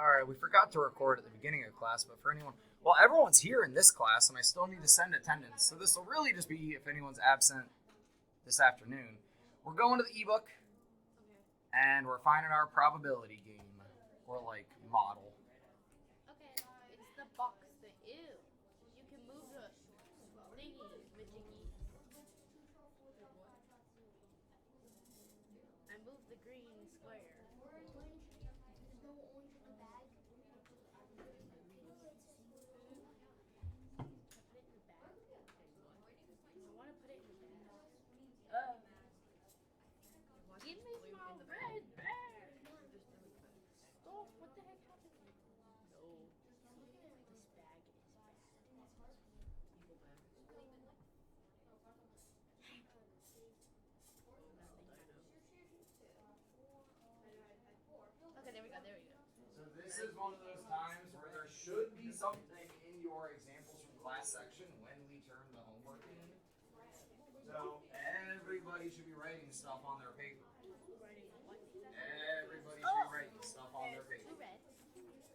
All right, we forgot to record at the beginning of class, but for anyone, well, everyone's here in this class, and I still need to send attendance, so this will really just be if anyone's absent this afternoon. We're going to the ebook, and we're finding our probability game, or like model. Okay, it's the box thing. Ew. You can move the thingy, majiggy. I moved the green square. There's no orange in the bag. I want to put it in the bag. Give me my red bag. Stop. What the heck happened? No. This bag is bad. Evil bag. Okay, there we go. So this is one of those times where there should be something in your examples from class section when we turn the homework in. So everybody should be writing stuff on their paper. Everybody should be writing stuff on their paper. Two red.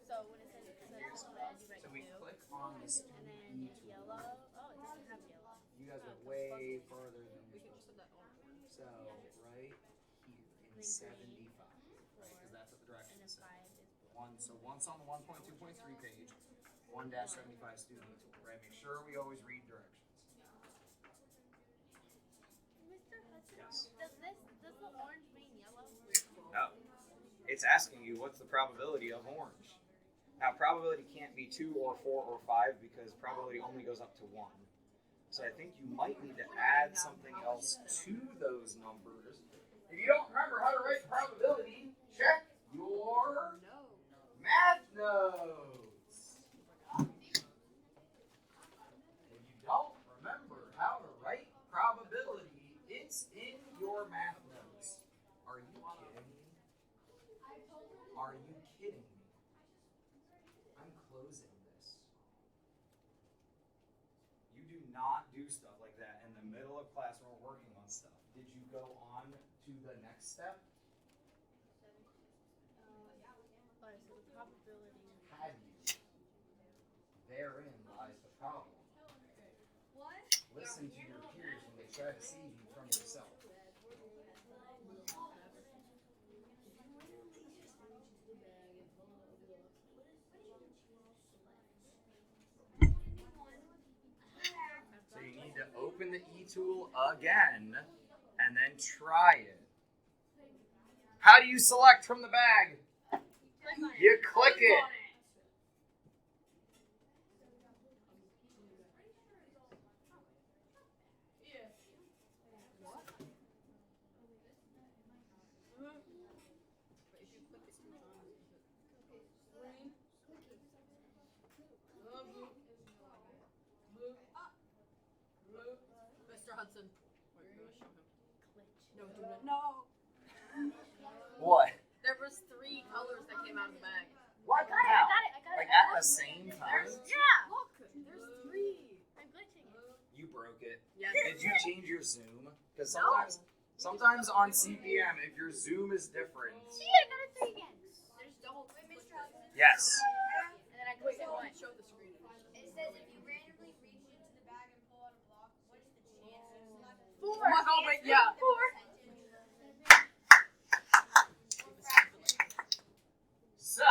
So when it says red, you write So we two. click on the And student then E tool. yellow. Oh, it doesn't have yellow. You guys went way further than We you're can just supposed put to. that on. So right here in 75, because that's what the And directions then say. 5 is blue. So once on the 1.2.3 page, 1-75 student E tool, right? Make sure we always read directions. Mr. Hudson, Yes. does the orange mean yellow? No. It's asking you what's the probability of orange. Now, probability can't be 2 or 4 or 5 because probability only goes up to 1. So I think you might need to add something else to those numbers. If you don't remember how to write probability, check your math notes. If you don't remember how to write probability, it's in your math notes. Are you kidding me? Are you kidding me? I'm closing this. You do not do stuff like that in the middle of class when we're working on stuff. Did you go on to the next step? Alright, so the probability. Have you? Therein lies the problem. Listen to your peers when they try to save you from yourself. So you need to open the e-tool again and then try it. How do you select from the bag? You click it. Mr. Hudson. Wait, you wanna show him? Glitch. No, do not. No. What? There was 3 colors that came out of the bag. What? I got it. Like at the same time? Yeah. Look, there's 3. I'm glitching it. You broke it. Yeah. Did you change your zoom? Because sometimes on CPM, if your zoom is different. See, I got it 3 again. There's double. Yes. And then I Wait, clicked it once. show the screen. It says if you randomly reach into the bag and pull out a block, what is the chances? 4. Oh, wait, yeah. 4. So,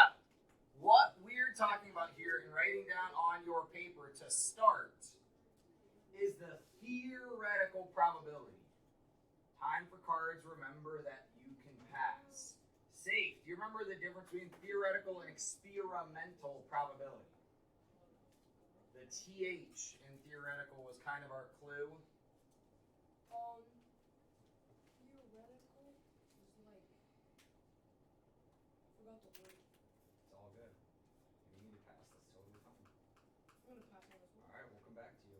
what we're talking about here and writing down on your paper to start is the theoretical probability. Time for cards, remember that you can pass. Safe, do you remember the difference between theoretical and experimental probability? The TH in theoretical was kind of our clue. Theoretical is like. Forgot the word. It's all good. If you need to pass, that's totally fine. I'm gonna pass on this one. Alright, we'll come back to you.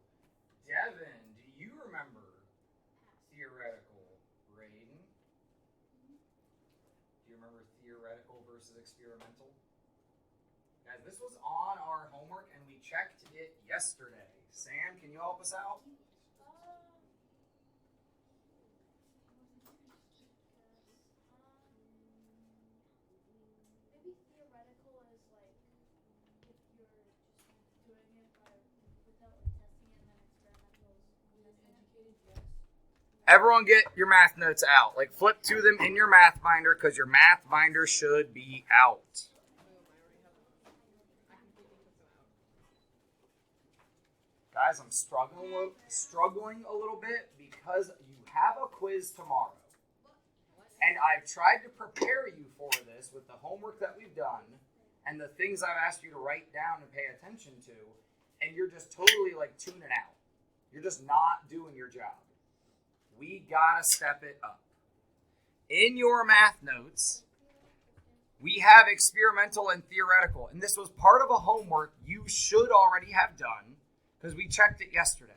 Devin, do you remember theoretical rating? Do you remember theoretical versus experimental? Guys, this was on our homework and we checked it yesterday. Sam, can you help us out? Maybe theoretical is Everyone get your math notes out. Like flip to them in your math binder because your math binder should be out. Guys, I'm struggling a little bit because you have a quiz tomorrow. And I've tried to prepare you for this with the homework that we've done and the things I've asked you to write down and pay attention to, and you're just totally like tuning out. You're just not doing your job. We gotta step it up. In your math notes, we have experimental and theoretical, and this was part of a homework you should already have done because we checked it yesterday.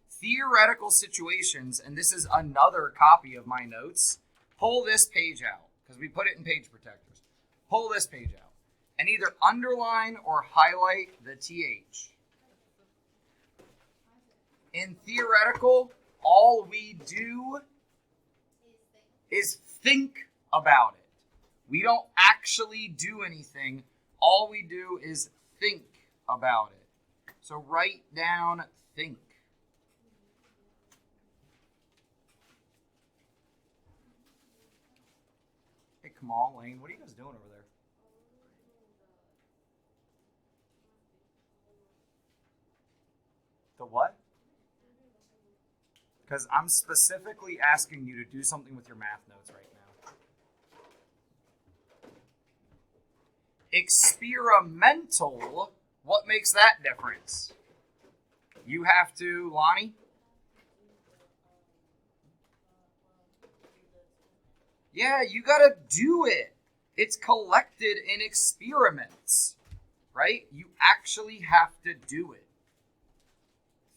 Theoretical situations, and this is another copy of my notes. Pull this page out because we put it in page protectors. Pull this page out and either underline or highlight the TH. In theoretical, all we do is think about it. We don't actually do anything. All we do is think about it. So write down think. Hey, Kamal, Lane, what are you guys doing over there? The what? Because I'm specifically asking you to do something with your math notes right now. Experimental, what makes that difference? You have to, Lonnie? Yeah, you gotta do it. It's collected in experiments, right? You actually have to do it.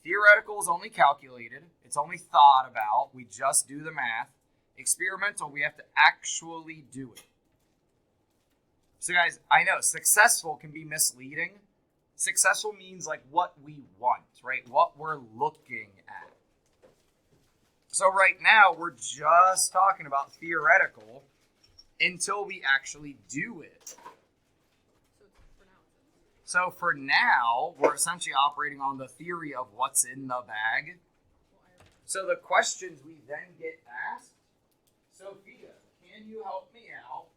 Theoretical is only calculated. It's only thought about. We just do the math. Experimental, we have to actually do it. So guys, I know successful can be misleading. Successful means like what we want, right? What we're looking at. So right now, we're just talking about theoretical until we actually do it. So for now, we're essentially operating on the theory of what's in the bag. So the questions we then get asked, Sophia, can you help me out?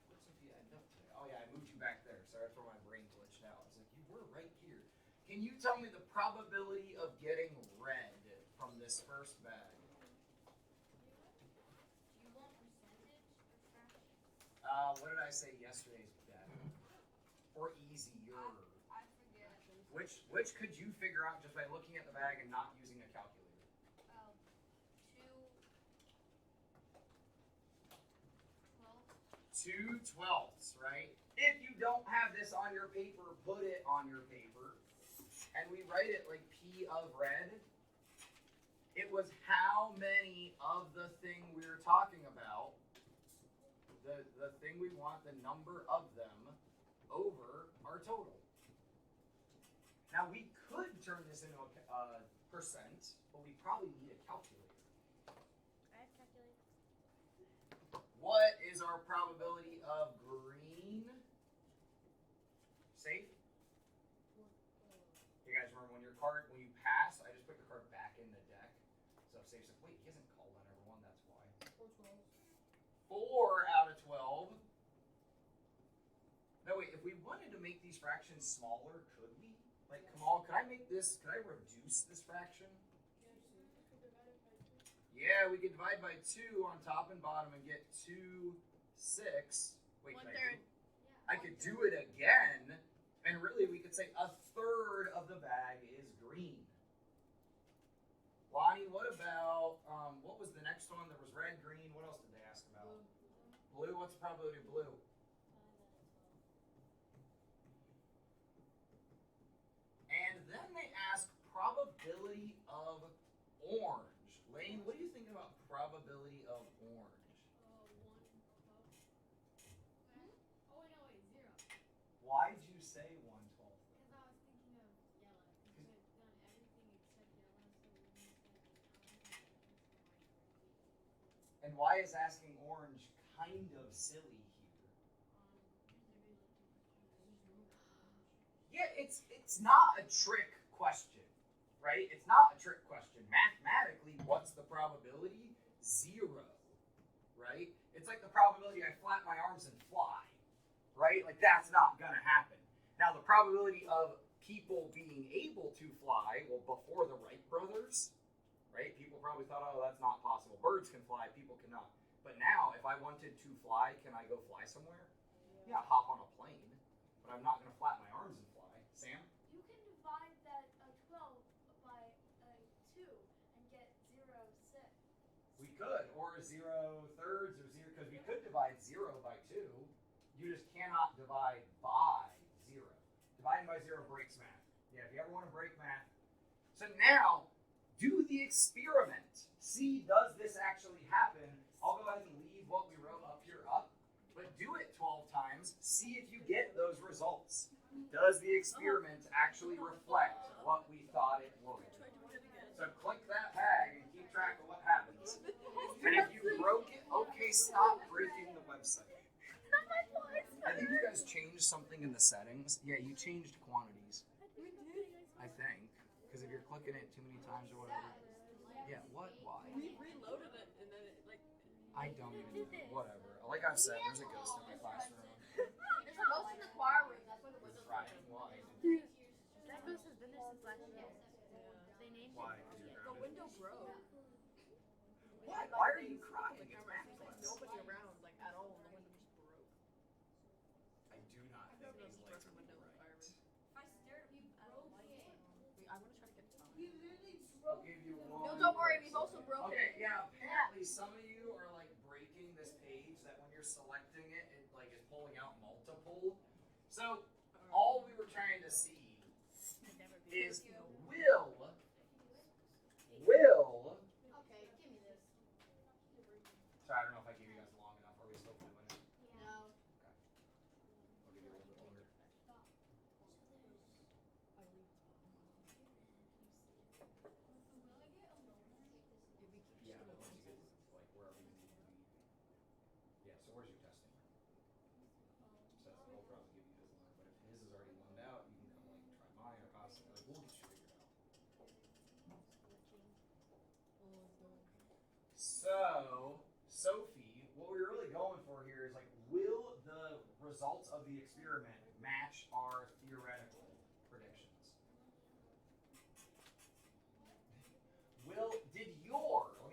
Where's Sophia end up today? Oh yeah, I moved you back there. Sorry for my brain glitched out. I was like, you were right here. Can you tell me the probability of getting red from this first bag? Do you want percentage or fraction? What did I say yesterday's bag? Or easier? I forget. Which could you figure out just by looking at the bag and not using a calculator? 2/12, right? If you don't have this on your paper, put it on your paper. And we write it like P of red. It was how many of the thing we were talking about, the thing we want, the number of them, over our total. Now we could turn this into a percent, but we probably need a calculator. I have calculator. What is our probability of green? Safe? You guys remember when you pass, I just put your card back in the deck. So if Safe said, wait, he hasn't called on everyone, that's why. 4 out of 12. No, wait, if we wanted to make these fractions smaller, could we? Like, Kamal, could I reduce this fraction? Yeah, we could divide by 2 on top and bottom and get 2/6. Wait, I could do it again, and really we could say 1/3 of the bag is green. Lonnie, what about, what was the next one? There was red, green, what else did they ask about? Blue, what's the probability of blue? And then they ask probability of orange. Lane, what do you think about probability of orange? 0. Why'd you say 1/12? Because I was thinking of yellow. Because we had done everything except yellow, so we missed And why is asking orange kind of silly here? Yeah, it's not a trick question, right? It's not a trick question. Mathematically, what's the probability? 0, right? It's like the probability I flap my arms and fly, right? Like that's not gonna happen. Now the probability of people being able to fly, well, before the Wright brothers, right? People probably thought, oh, that's not possible. Birds can fly, people cannot. But now, if I wanted to fly, can I go fly somewhere? Yeah, hop on a plane, but I'm not gonna flap my arms and fly. Sam? You can divide that 12 by 2 and get 0, 6. We could, or 0 thirds, or 0, because we could divide 0 by 2. You just cannot divide by 0. Dividing by 0 breaks math. Yeah, if you ever want to break math. So now, do the experiment. See, does this actually happen? I'll go ahead and leave what we wrote up here up, but do it 12 times. See if you get those results. Does the experiment actually reflect what we thought it would? So click that tag and keep track of what happens. And if you broke it, okay, stop breaking the website. I think you guys changed something in the settings. Yeah, you changed quantities. I think. Because if you're clicking it too many times or whatever. Yeah, what? Why? We reloaded it and then it like. I don't even know. Whatever. Like I said, there's a ghost in my classroom. There's a ghost in the choir room. That's why the windows Right. open. Why? That ghost has been there since last year. They named Why? it. The window broke. Why are you crying? The It's camera, there's like backwards. nobody around like at all, and the window just broke. I do not think There's these a lights broken are window in the right. choir room. If I stared at you, broke it. I want to try to get the phone. He literally I'll broke give you it. one. No, don't worry. We've also broken Okay, it. yeah, apparently some of you are like breaking this page that when you're selecting it, it like is pulling out multiple. So all we were trying to see is will Okay, give me this. sorry, I don't know if I gave you guys long enough. Are we still doing it? No. I'll give you a little bit longer. Yeah, but once you get like wherever you need to be. Yeah, so where's your testing? So we'll probably give you his line, but if his is already loaned out, you can come like try mine or pass it. Like we'll get you figured out. So, Sophie, what we're really going for here is like, will the results of the experiment match our theoretical predictions? Let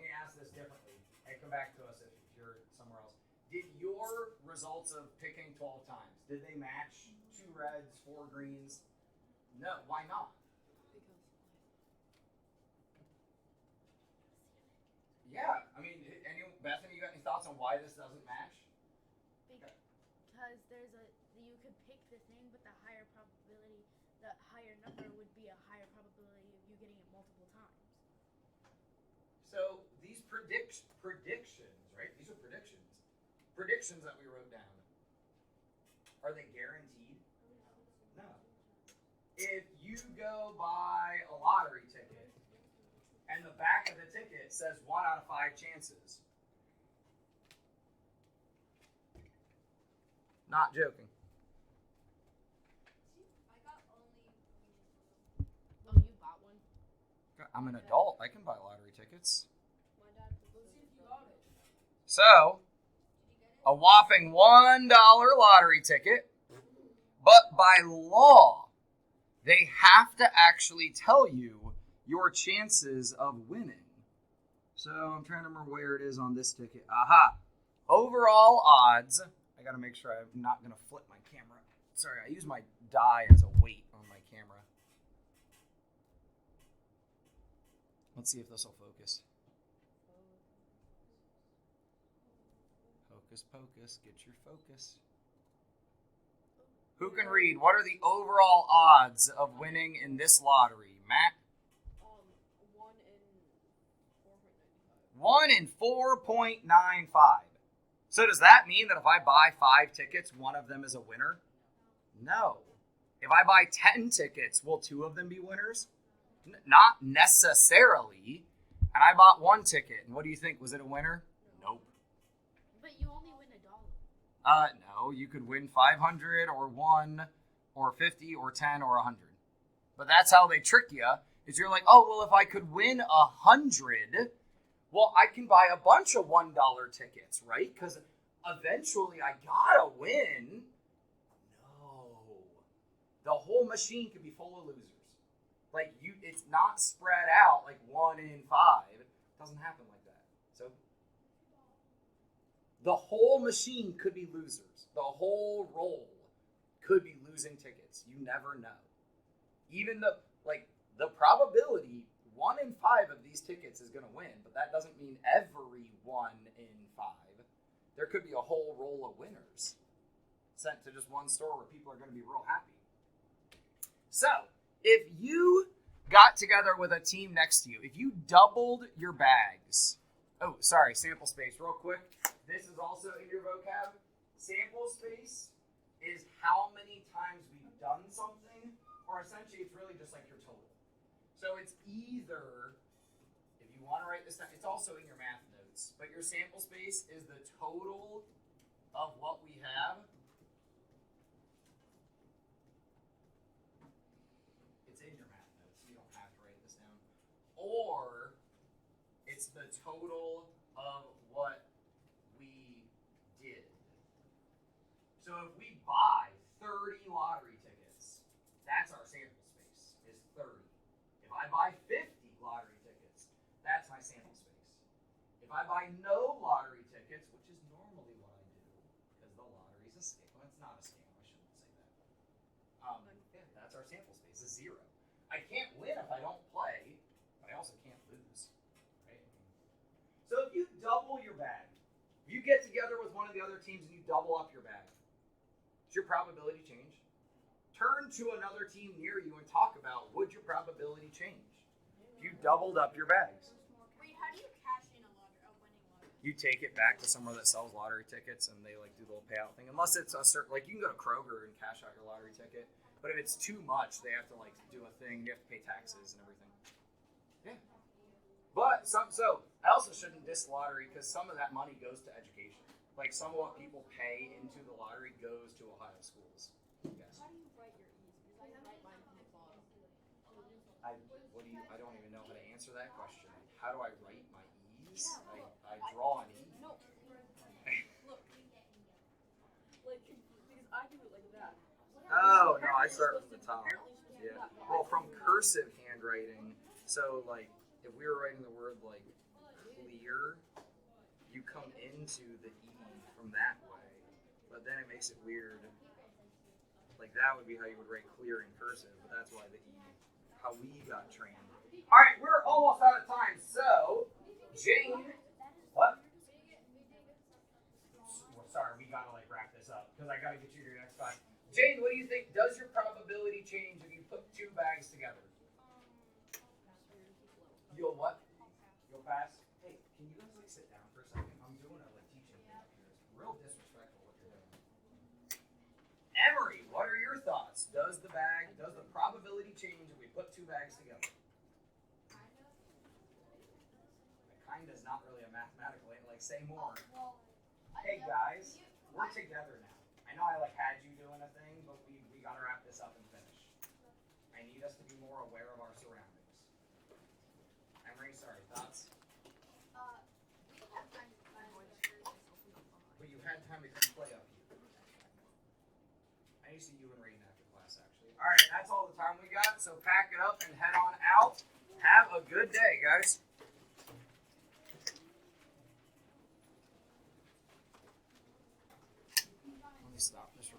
me ask this differently, and come back to us if you're somewhere else. Did your results of picking 12 times, did they match 2 reds, 4 greens? No, why not? Yeah, I mean, Bethany, you got any thoughts on why this doesn't match? Because you could pick the thing, but the higher number would be a higher probability of you getting it multiple times. So these predictions, right? These are predictions. Predictions that we wrote down. Are they guaranteed? No. If you go buy a lottery ticket and the back of the ticket says 1 out of 5 chances. Not joking. I got only. Oh, you bought one? I'm an adult. I can buy lottery tickets. My dad. Let's see if you got it. So, a whopping $1 lottery ticket, but by law, they have to actually tell you your chances of winning. So, I'm trying to remember where it is on this ticket. Aha! Overall odds. I gotta make sure I'm not gonna flip my camera. Sorry, I use my die as a weight on my camera. Let's see if this will focus. Hocus pocus, get your focus. Who can read? What are the overall odds of winning in this lottery? Matt? 1 in 4.95. 1 in 4.95. So does that mean that if I buy 5 tickets, one of them is a winner? No. If I buy 10 tickets, will 2 of them be winners? Not necessarily. And I bought 1 ticket. And what do you think? Was it a winner? Nope. But you only win $1. No. You could win 500 or 1 or 50 or 10 or 100. But that's how they trick you, is you're like, oh, well, if I could win 100, well, I can buy a bunch of $1 tickets, right? Because eventually I gotta win. No. The whole machine could be full of losers. Like, it's not spread out like 1 in 5. It doesn't happen like that. So the whole machine could be losers. The whole roll could be losing tickets. You never know. Even the probability 1 in 5 of these tickets is going to win, but that doesn't mean every 1 in 5. There could be a whole roll of winners sent to just one store where people are going to be real happy. So, if you got together with a team next to you, if you doubled your bags, sample space, real quick. This is also in your vocab. Sample space is how many times we've done something, or essentially it's really just like your total. So it's either, if you want to write this down, it's also in your math notes, but your sample space is the total of what we have. It's in your math notes, so you don't have to write this down. Or it's the total of what we did. So if we buy 30 lottery tickets, that's our sample space, is 30. If I buy 50 lottery tickets, that's my sample space. If I buy no lottery tickets, which is normally what I do, because the lottery's a scam. Well, it's not a scam, I shouldn't say that. That's our sample space, is 0. I can't win if I don't play, but I also can't lose. Right? So if you double your bag, if you get together with one of the other teams and you double up your bag, does your probability change? Turn to another team near you and talk about, would your probability change if you doubled up your bags? Reed, how do you cash in a winning lottery? You take it back to somewhere that sells lottery tickets and they like do the little payout thing. Unless it's a certain, like you can go to Kroger and cash out your lottery ticket, but if it's too much, they have to like do a thing. You have to pay taxes and everything. Yeah. But so I also shouldn't diss lottery because some of that money goes to education. Like some of what people pay into the lottery goes to Ohio schools. Yes. How do you write your E's? Because I write mine from the bottom. I don't even know how to answer that question. How do I write my E's? I draw an E. No. Look. Like, because I do it like that. Oh, no, I start from the top. Apparently you're supposed to do Yeah. that. Well, from cursive handwriting, so like if we were writing the word like clear, you come into the E from that way, but then it makes it weird. Like that would be how you would write clear in cursive, but that's why the E, how we got trained. All right, we're almost out of time. So, Jane, what? Well, sorry, we gotta like wrap this up because I gotta get you to your next class. Jane, what do you think? Does your probability change if you put 2 bags together? You'll what? You'll pass? Hey, can you guys like sit down for a second? I'm doing a like teaching thing up here. It's real disrespectful what you're doing. Emery, what are your thoughts? Does the probability change if we put 2 bags together? Kind is not really a mathematical, like say more. Hey guys, we're together now. I know I like had you doing a thing, but we gotta wrap this up and finish. I need us to be more aware of our surroundings. Emery, sorry, thoughts? We don't have time to plan. But you had time to come play up here. I need to see you and Raiden after class, actually. All right, that's all the time we got. So pack it up and head on out. Have a good day, guys. Let me stop this.